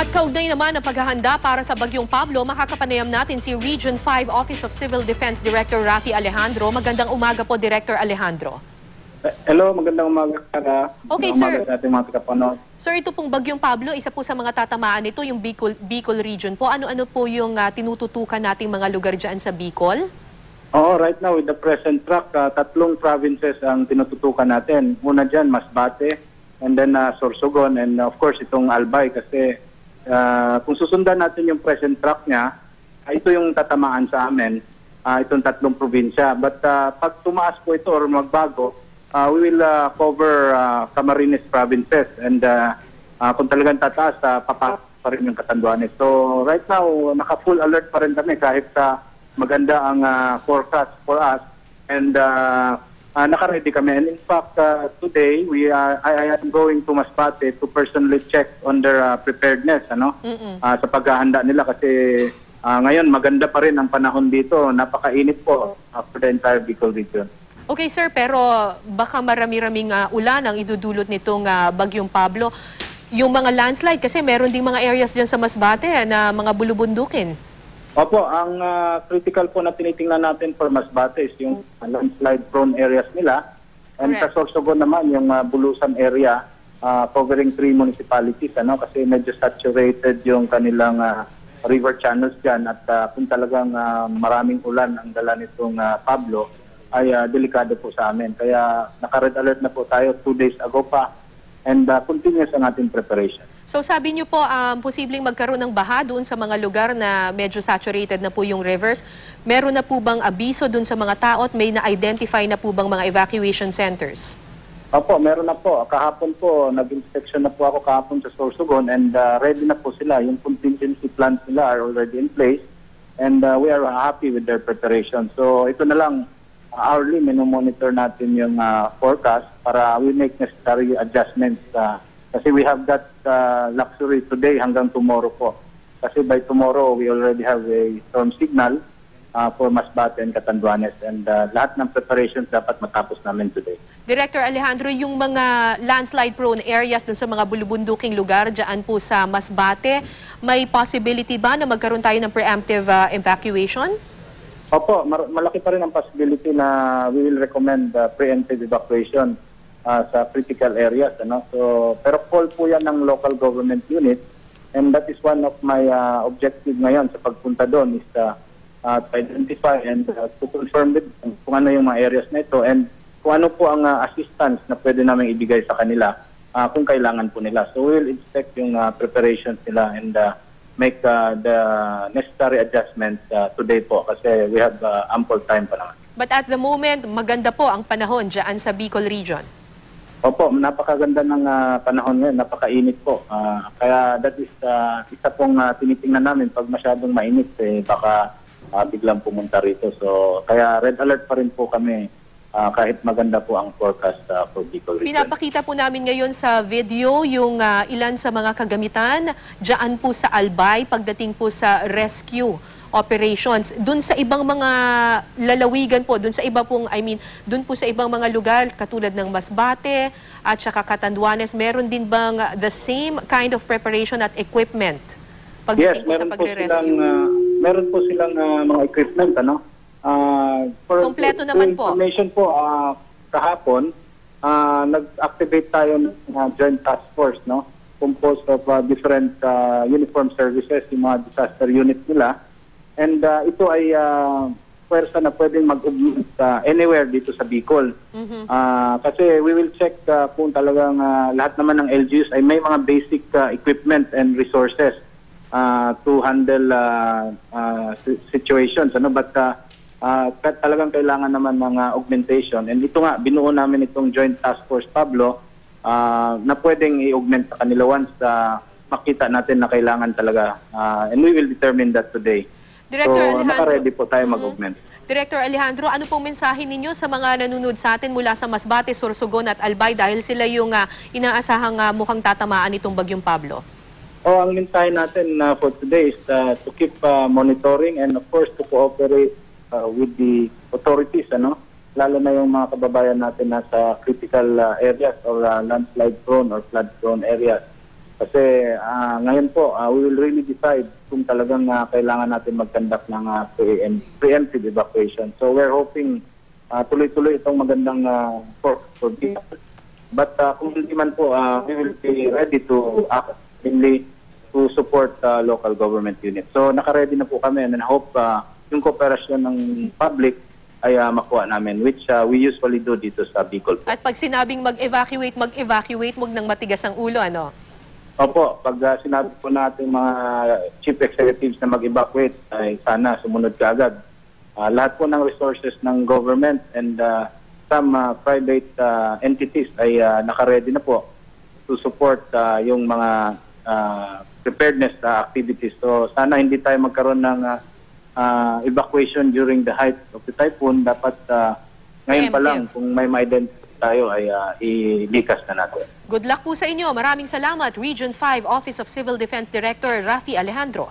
At kaugnay naman ang paghahanda para sa Bagyong Pablo, makakapanayam natin si Region 5 Office of Civil Defense Director Rafi Alejandro. Magandang umaga po, Director Alejandro. Hello, magandang umaga ka. Okay, sir. Sa ating mga kapanood. Sir, ito pong Bagyong Pablo, isa po sa mga tatamaan nito, yung Bicol region po. Ano-ano po yung tinututukan nating mga lugar dyan sa Bicol? Oo, right now with the present track, tatlong provinces ang tinututukan natin. Una dyan, Masbate, and then Sorsogon, and of course itong Albay kasi kung susundan natin yung present track niya, ito yung tatamaan sa amin, itong tatlong probinsya. But pag tumaas po ito or magbago, we will cover Camarines provinces and kung talagang tataas, papasok pa rin yung Catanduanes. So right now, naka-full alert pa rin kami kahit maganda ang forecast for us and naka-ready kami. And in fact, today, I am going to Masbate to personally check on their preparedness sa paghahanda nila kasi ngayon maganda pa rin ang panahon dito. Napakainit po for the entire Bicol region. Okay, sir, pero baka marami-raming ulan ang idudulot nitong Bagyong Pablo. Yung mga landslide, kasi meron ding mga areas dyan sa Masbate na mga bulubundukin. Opo, ang critical po na tinitingnan natin for Masbate is yung landslide-prone areas nila. And sa Sorsogon naman, yung Bulusan area, covering 3 municipalities, kasi medyo saturated yung kanilang river channels dyan. At kung talagang maraming ulan ang dala nitong Pablo, ay delikado po sa amin. Kaya naka-red alert na po tayo 2 days ago pa and continuous ang ating preparation. So sabi niyo po, posibleng magkaroon ng baha doon sa mga lugar na medyo saturated na po yung rivers. Meron na po bang abiso doon sa mga tao at may na-identify na po bang mga evacuation centers? Opo, meron na po. Kahapon po, nag-inspection na po ako kahapon sa Sorsogon and ready na po sila. Yung contingency plans nila are already in place and we are happy with their preparation. So ito na lang, hourly monitor natin yung forecast para we make necessary adjustments kasi we have that luxury today hanggang tomorrow po. Kasi by tomorrow we already have a storm signal for Masbate and Catanduanes and lahat ng preparations dapat matapos namin today. Director Alejandro, yung mga landslide prone areas dun sa mga bulubunduking lugar dyan po sa Masbate, may possibility ba na magkaroon tayo ng preemptive evacuation? Opo, malaki pa rin ang possibility na we will recommend preemptive evacuation sa critical areas. So, pero call po yan ng local government unit and that is one of my objective ngayon sa pagpunta doon is to identify and to confirm kung ano yung mga areas na ito and kung ano po ang assistance na pwede namin ibigay sa kanila kung kailangan po nila. So we will inspect yung preparations nila and make the necessary adjustments today po kasi we have ample time pa naman. But at the moment, maganda po ang panahon dyan sa Bicol region. Opo, napakaganda ng panahon ngayon, napakainit po. Kaya that is isa pong tinitingnan namin pag masyadong mainit, baka biglang pumunta rito. So kaya red alert pa rin po kami kahit maganda po ang forecast for Bicol region. Pinapakita po namin ngayon sa video yung ilan sa mga kagamitan dyan po sa Albay pagdating po sa rescue operations. Doon sa ibang mga lalawigan po, doon sa iba pong, doon po sa ibang mga lugar katulad ng Masbate at saka Catanduanes, meron din bang the same kind of preparation at equipment pagdating po sa pagre-rescue? Meron po silang mga equipment, Kompleto naman po. Information po, kahapon, nag-activate tayo ng joint task force, composed of different uniform services, yung mga disaster unit nila. And ito ay pwersa na pwedeng mag-augment anywhere dito sa Bicol. Kasi we will check kung talagang lahat naman ng LGUs ay may mga basic equipment and resources to handle situations. But talagang kailangan naman ng augmentation. And ito nga, binuo namin itong Joint Task Force Pablo na pwedeng i-augment sa kanila once makita natin na kailangan talaga. And we will determine that today. Director Alejandro, naka-ready po tayo mag-augment. Director Alejandro, ano pong mensahe ninyo sa mga nanonood sa atin mula sa Masbate, Sorsogon at Albay dahil sila yung inaasahang mukhang tatamaan itong Bagyong Pablo? Ang mensahe natin for today is to keep monitoring and of course to cooperate with the authorities, lalo na yung mga kababayan natin nasa critical areas or landslide prone or flood prone areas. Kasi ngayon po, we will really decide kung talagang kailangan natin mag-conduct ng preemptive evacuation. So we're hoping tuloy-tuloy itong magandang for this. But kung hindi man po, we will be ready to act mainly to support local government units. So naka-ready na po kami and I hope yung kooperasyon ng public ay makuha namin, which we usually do dito sa Bicol. At pag sinabing mag-evacuate, wag nang matigas ang ulo, ano? Opo, pag sinabi po natin mga chief executives na mag-evacuate, ay sana sumunod ka agad. Lahat po ng resources ng government and some private entities ay naka-ready na po to support yung mga preparedness activities. So sana hindi tayo magkaroon ng evacuation during the height of the typhoon. Dapat ngayon pa lang kung may ma-identify tayo ay ilikas na natin. Good luck po sa inyo. Maraming salamat, Region 5 Office of Civil Defense Director Rafi Alejandro.